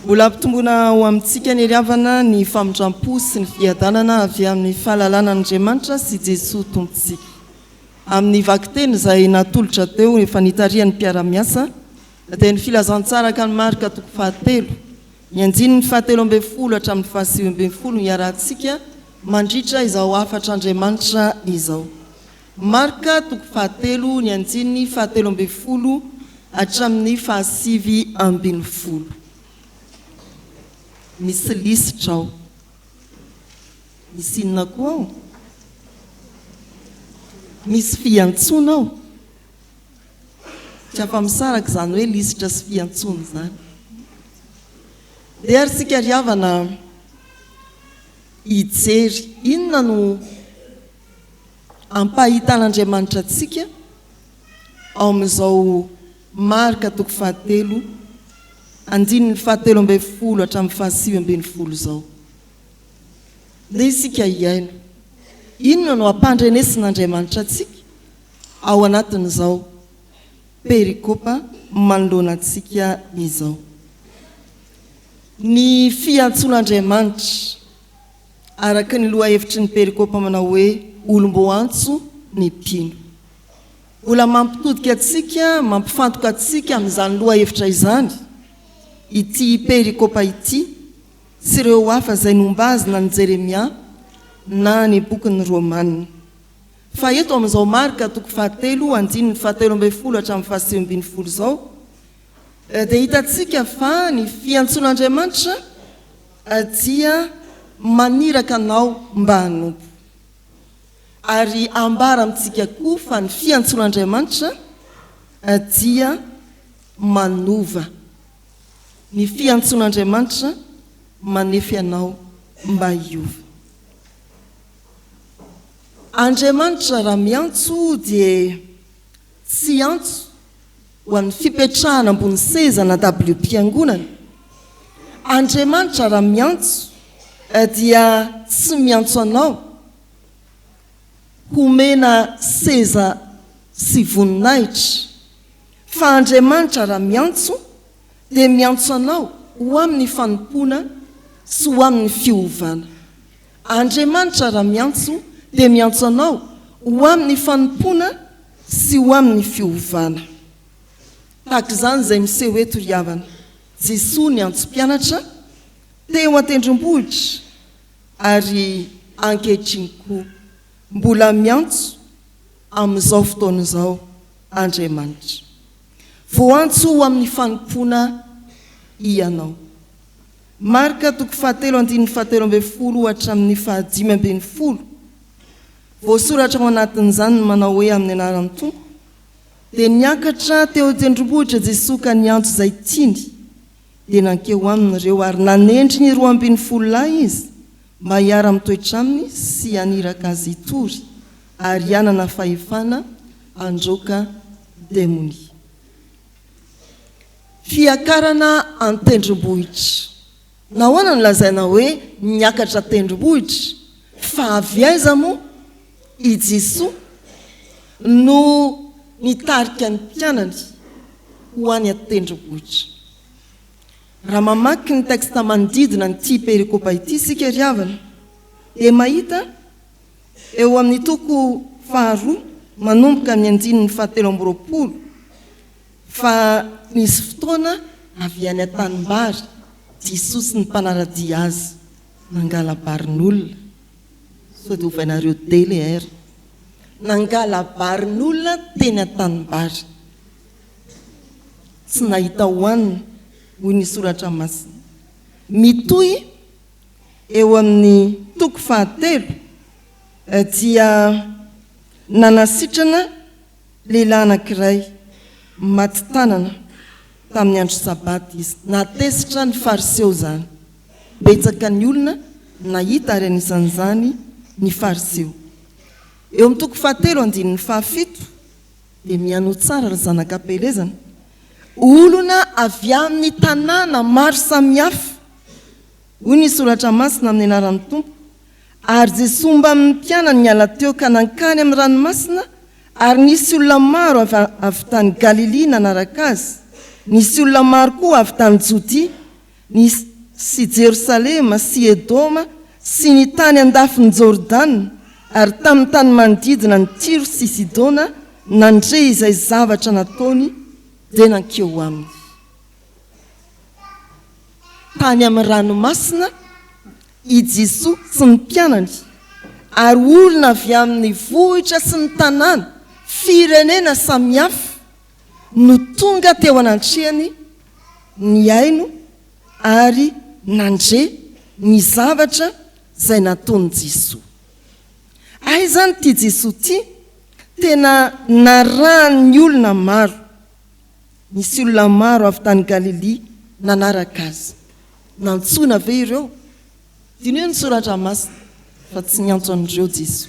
Mbola ampitombona ho amintsika ny riavana ny famindrampo sy ny fiadanana avy amin'ny fahalalàn'Andriamanitra sy Jesosy tompontsika. Amin'ny vakiteny izay natolotra teo efa nitarian'ny mpiara-miasa dia ny filazantsara ka ny marika toko 7 ny andinin'ny 7 hatramin'ny 8 ny iarahantsika mandritra izao afatr'Andriamanitra izao. Marika toko 7 ny andinin'ny 7 hatramin'ny 8. Misy lisitra ao. Misy inona koa ao? Misy fiantsona ao. Tsy afa-misaraka izany hoe lisitra sy fiantsona izany. Dia ary sika riavana hijery inona no ampahitan'Andriamanitra antsika ao amin'izao marika toko 7 andinin'ny 7 hatramin'ny 8 izao. Dia isika iaino. Inona no ampandrenesin'Andriamanitra antsika ao anatin'izao perikopa manoloana antsika izao. Ny fiantson'Andriamanitra araka ny lohahevitry ny perikopa manao hoe olom-boantso ny mpino. Mbola mampitodika antsika, mampifantoka antsika amin'izany lohahevitra izany ity perikopa ity sy ireo hafa izay nombazina ny Jeremia na ny bokin'ny Romanina. Fa eto amin'izao marika toko 7 andinin'ny 7 hatramin'ny 8 izao dia hitantsika fa ny fiantson'Andriamanitra dia maniraka anao mba hanompo. Ary ambara amintsika koa fa ny fiantson'Andriamanitra dia manova. Ny fiantson'Andriamanitra manefy anao mba hiova. Andriamanitra raha miantso dia tsy antso ho an'ny fipetrahana ambony seza na dablio-mpiangonana. Andriamanitra raha miantso dia tsy miantso anao homena seza sy voninahitra. Fa Andriamanitra raha miantso dia miantso anao ho amin'ny fanompoana sy ho amin'ny fiovana. Andriamanitra raha miantso dia miantso anao ho amin'ny fanompoana sy ho amin'ny fiovana. Tahaka izany izay miseho eto riavana. Jesosy ny antsom-pianatra teo an-tendrombohitra ary ankehitriny koa mbola miantso amin'izao fotoana izao Andriamanitra. Voantso ho amin'ny fanompoana ianao. Marika toko 7 andinin'ny 7 hatramin'ny 5. Voasoratra ao anatin'izany manao hoe amin'ny anaran'ny Tompo dia niakatra teo an-tendrombohitra Jesosy ka niantso izay tiany dia nankeo amin'ireo ary nanendry ny 12 lahy izy mba hiara-mitoetra aminy sy haniraka azy hitory ary hanana fahefana handroka demonia. Fiakarana an-tendrombohitra. Nahoana no lazaina hoe niakatra tendrombohitra? Fa avy aiza moa i Jesosy no nitarika ny mpianany ho any an-tendrombohitra. Raha mamaky ny teksta manodidina nyity perikopa ity sika riavana dia mahita eo amin'ny toko 2 manomboka ny andinin'ny 7 fa nisy fotoana avy any an-tanimbary Jesosy ny mpanaradia azy nangala-barin'olona. Sao dia ovainareo DLR. Nangala-barin'olona teny an-tanimbary. Tsy nahita hoanina hoy ny soratra masina. Mitohy eo amin'ny toko 7 dia nanasitrana lehilahy anankiray maty tanana tamin'ny andro sabaty izy. Natesitra ny fariseo izany. Betsaka ny olona nahita ary anisan'izany ny fariseo. Eo amin'ny toko 7 andinin'ny 7 dia miano tsara ry zanak'ampelezana. Olona avy amin'ny tanàna maro samihafa hoy ny soratra masina amin'ny anaran'ny Tompo. Ary Jesosy mba amin'ny mpianany niala teo ka nankany amin'ny ranomasina ary nisy olona maro avy tany Galilea nanaraka azy. Nisy olona maro koa avy tany Jodia sy Jerosalema sy Edoma sy ny tany andafiny Jordana ary tamin'ny tany manodidina ny Tiro sy Sidona nandre izay zavatra nataony dia nankeo aminy. Tany amin'ny ranomasina i Jesosy sy ny mpianany ary olona avy amin'ny vohitra sy ny tanàna firenena samihafa no tonga teo anantrehany ny aino ary nandre ny zavatra izay nataony Jesosy. Ay zany ty Jesosy ty tena narahany olona maro. Nisy olona maro avy tany Galili nanaraka azy. Nantsona ve ireo? Dino ny soratra masina fa tsy niantso an'ireo Jesosy.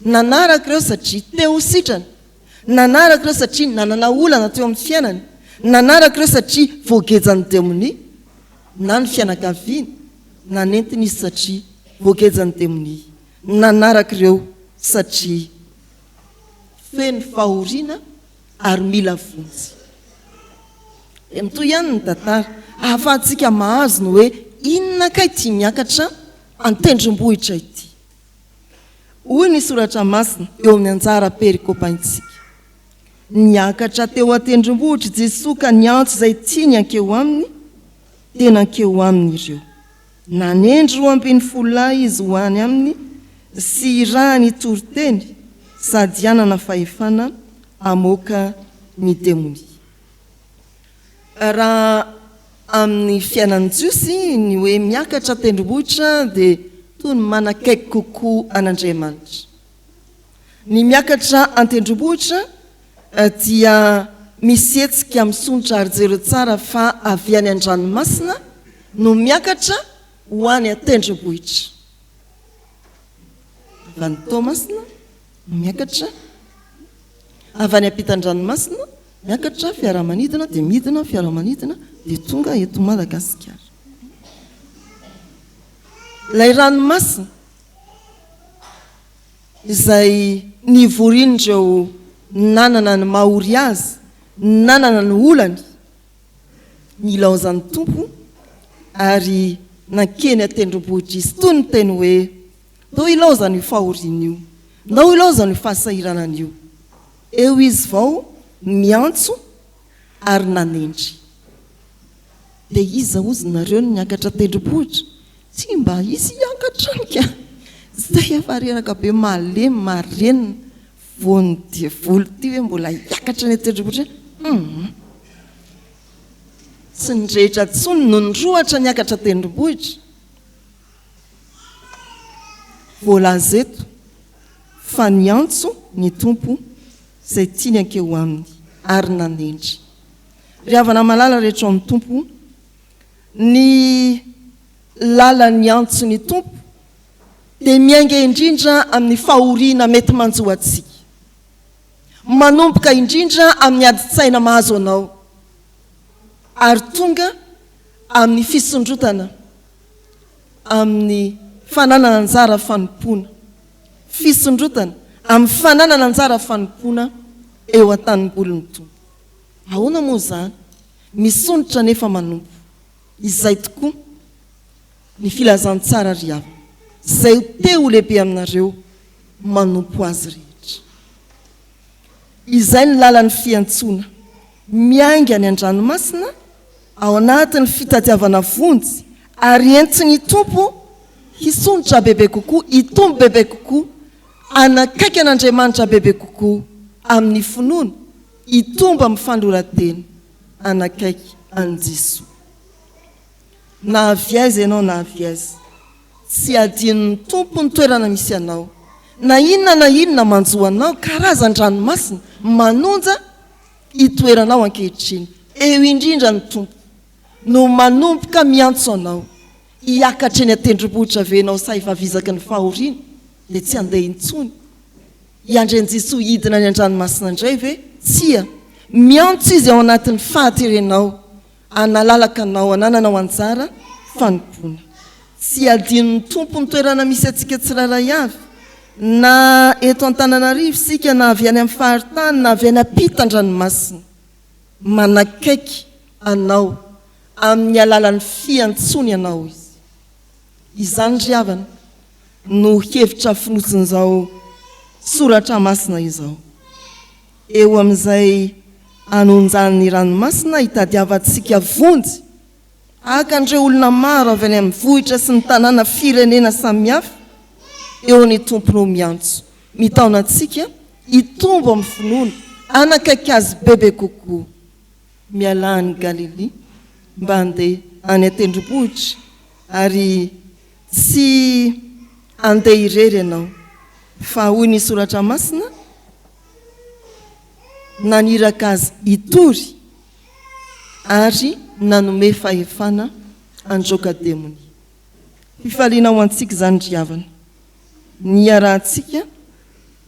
Nanaraka ireo satria teo sitrany. Nanaraka ireo satria nanana olana teo amin'ny fiainany. Nanaraka ireo satria voagejany demoni na ny fianakaviany. Nanentiny izy satria voagejany demoni. Nanaraka ireo satria feno fahoriana ary mila vonjy. Mitoy ihany ny tantara ahafahantsika mahazo ny hoe inona kay ty miakatra an-tendrombohitra ity. Hoy ny soratra masina eo amin'ny anjara perikopantsika. Niakatra teo an-tendrombohitra Jesosy ka niantso izay tiany ankeo aminy dia nankeo aminy ireo. Nanendry 12 izy ho any aminy sy irahany toriteny sady anana fahefana amoaka ny demoni. Raha amin'ny fiainan'ny Jiosy ny hoe miakatra tendrombohitra dia toy ny manakaiky kokoa an'Andriamanitra. Ny miakatra an-tendrombohitra dia misetsika misontra ary jero tsara fa avy any an-dranomasina no miakatra ho any an-tendrombohitra. Avy any Tomasina no miakatra, avy any ampitan-dranomasina miakatra fiaramanidina dia midina fiaramanidina dia tonga eto Madagasikara. Ilay ranomasina izay nivorin'ireo nanana ny mahory azy, nanana ny olany, nilaozan'ny tompo ary nankeny an-tendrombohitra izy toy ny teny hoe ndao ilaozany io fahoriana io, ndao ilaozany io fahasahiranana io. Eo izy vao miantso ary nanendry. Dia iza ozy nareo no niakatra tendrombohitra? Tsy mba izy hiakatra nika. Zay efa reraka be malemy marenina vony dia volo ty hoe mbola hiakatra ny tendrombohitra. Tsy ny rehetra tsony no nrohatra niakatra tendrombohitra. Voalaza eto fa niantso ny tompo izay tiany ankeo aminy ary nanendry. Ry havana malala rehetra amin'ny tompo, ny lala ny antso ny tompo dia miainga indrindra amin'ny fahoriana mety manjoa antsika. Manomboka indrindra amin'ny adi-tsaina mahazo anao ary tonga amin'ny fisondrotana, amin'ny fananana anjara fanompoana, fisondrotana amin'ny fananana anjara fanompoana eo an-tanimbolon'ny tompo. Ahoana moa zany? Misondrotra nefa manompo. Izay tokoa ny filazantsara ry havana izay teo lehibe aminareo manompo azy rehetra. Izay ny lalan'ny fiantsoana miainga ny an-dranomasina ao anatin'ny fitadiavana vonjy ary entiny tompo hisondrotra bebe kokoa, hitombo bebe kokoa, anakaiky an'Andriamanitra bebe kokoa amin'ny finoana, hitombo amin'ny fandoran-tena anakaiky an'i Jesosy. Na avy aiza ianao na avy aiza, tsy adin'ny tompo ny toerana misy anao. Na inona manjoa anao, karazan-dranomasina manonja hitoeranao ankehitriny. Eo indrindra ny tompo no manomboka miantso anao hiakatra eny an-tendrombohitra venao sa efa vizaky ny fahoriana dia tsy andeha intsony. Iandren'i Jesosy hidina ny an-dranomasina indray ve? Tsia. Miantso izy ao anatin'ny fahaterenao, analalaka anao, anananao anjara fanompoana. Tsy adin'ny tompo ny toerana misy atsika tsiraray avy, na eto Antananarivo sika na avy any amin'ny faharitany na avy any ampitan-dranomasina, manakaiky anao amin'ny alalan'ny fiantsony ianao izy. Izany ry havana no hevitra fonosin'izao soratra masina izao. Eo amin'izay anonjan'ny ranomasina hitadiavantsika vonjy akandreo olona maro avy any amin'ny vohitra sy ny tanàna firenena samihafa eo ny tomponao miantso mitaona antsika hitombo amin'ny finoana anakaiky azy bebe kokoa mialany Galilia mba andeha any an-tendrombohitra ary tsy andeha irery ianao fa hoy ny soratra masina naniraka azy hitory ary nanome fahefana androka demony. Fifaliana ho antsika izany ry havana ny arahantsika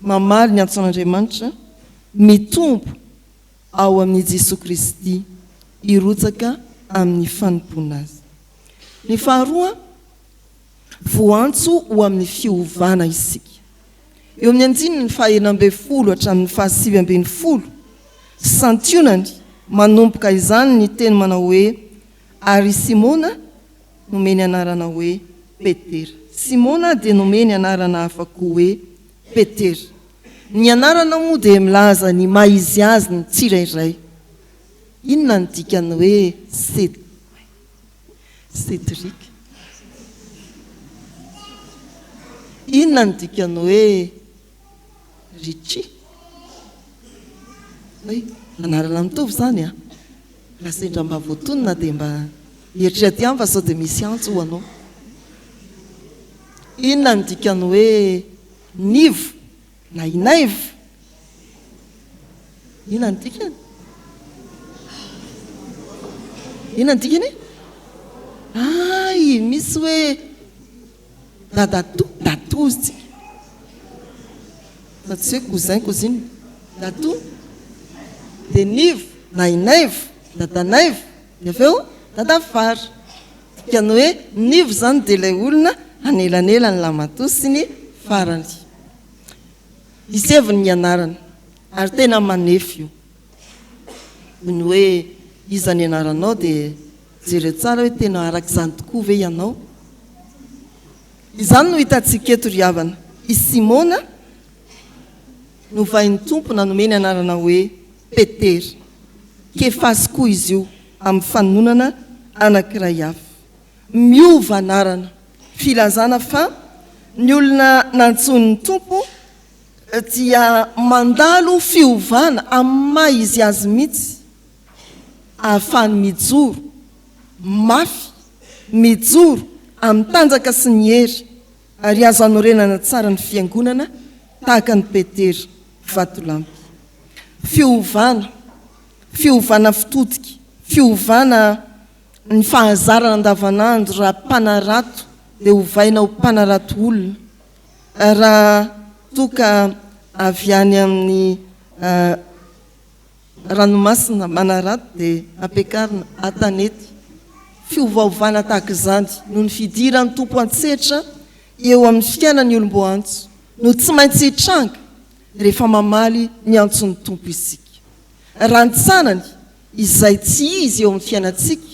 mamaly ny antsoan'Andriamanitra mitombo ao amin'ny Jesosy Kristy hirotsaka amin'ny fanompona azy. Ny faharoa voantso ho amin'ny fiovana isika. Eo amin'ny andininy 12 hatramin'ny 17 santionany manomboka izany ny teny manao hoe ary Simona nomeny anarana hoe Petera. Simona dia nomeny anarana hafa koa hoe Petera. Ny anarana moa dia milaza ny maizy azy ny tsirairay. Inona ny dikany hoe Cédric? Inona ny dikany hoe Richie? Anarana mitovy zany a. Raha sendra mba voatonona dia mba eritrerety ihany fa sao dia misy antso ho anao. Inona ny dikany hoe Nivo na Inaivo? Inona ny dikany? Inona ny dikany? Ay, misy hoe Datou izy. Fa tsy hoe cousin cousine. Datou de Nivo na Inaivo Dadanaivo dia aveo Dadafara. Dikany hoe Nivo zany dia ilay olona anelanela ny lamatosiny farany. Iseviny ny anarana ary tena manefy io. Ny hoe iza ny anaranao dia jere tsara hoe tena arak'izany tokoa ve ianao. Izany no hitantsika eto ry havana. I Simona no vain'ny tompo nanomeny anarana hoe Petera. Kefasy koa izy io amin'ny fanonana anankiray hafa. Miova anarana filazana fa ny olona nantson'ny tompo dia mandalo fiovana amin'ny maha izy azy mihitsy ahafahany mijoro mafy, mijoro amin'ny tanjaka sy ny hery ary azo anorenana tsara ny fiangonana tahaka ny Petera vatolampy. Fiovana fitodika, fiovana ny fahazarana andavanandro raha mpanarato dia hovaina ho mpanarato olona. Raha toka avy any amin'ny ranomasina manarato dia ampiakarina atanety. Fiovaovana tahaka izany no ny fidiran'ny tompo an-tsehatra eo amin'ny fiainan'ny olom-boantso no tsy maintsy hitranga rehefa mamaly ny antson'ny tompo isika. Rantsanany izay tsy izy eo amin'ny fiainantsika,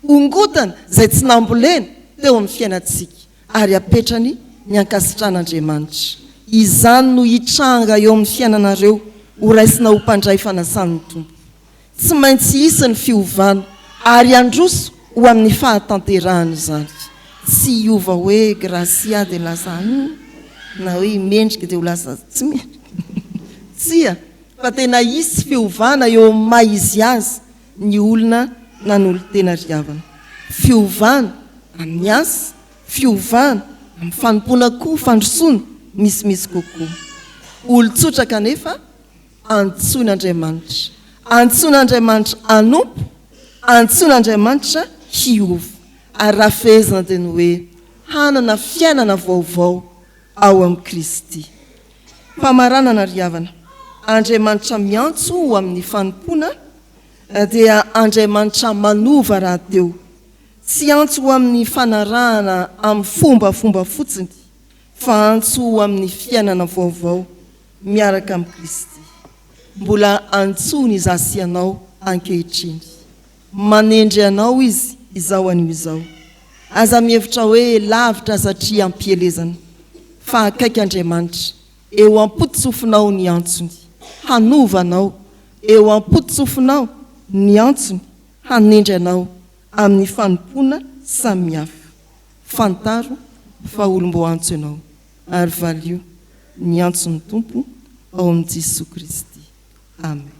ongotana izay tsy nambolena teo amin'ny fiainantsika ary apetrany ny ankasitran'Andriamanitra. Izany no hitranga eo amin'ny fiainanareo ho raisina ho mpandray fanasan'ny tompo. Tsy maintsy hisy ny fiovana ary androso ho amin'ny fahatanterahany izany. Tsy hiova hoe Gracia dia lasa na hoe mendrika dia ho lasa tsy mendrika. Tsia, fa tena hisy fiovana eo amin'ny maha izy azy ny olona nanolo-tena ry havana. Fiovana amin'ny asa, fiovana amin'ny fanompona koa, fandrosoana misimisy kokoa. Olo-tsotra kanefa antsoin'Andriamanitra. Antsoin'Andriamanitra anompo, antsoin'Andriamanitra hiova. Ary raha fehezana dia ny hoe hanana fiainana vaovao ao amin'ny Kristy. Famaranana ry havana. Andriamanitra miantso ho amin'ny fanompona dia Andriamanitra manova raha teo. Tsy antso ho amin'ny fanarahana amin'ny fombafomba fotsiny fa antso ho amin'ny fiainana vaovao miaraka amin'ny Kristy. Mbola antsony izy asianao ankehitriny. Manendry anao izy izao anio izao aza mihevitra hoe lavitra satria ampielezana fa akaiky Andriamanitra eo ampotsofinao ny antsony hanovanao eo ampotsofinao ny antsony hanendry anao amin'ny fanompona samihafa fantaro fa olombo antso ianao ary valio ny antson'ny tompo ao amin'i Jesosy Kristy amen.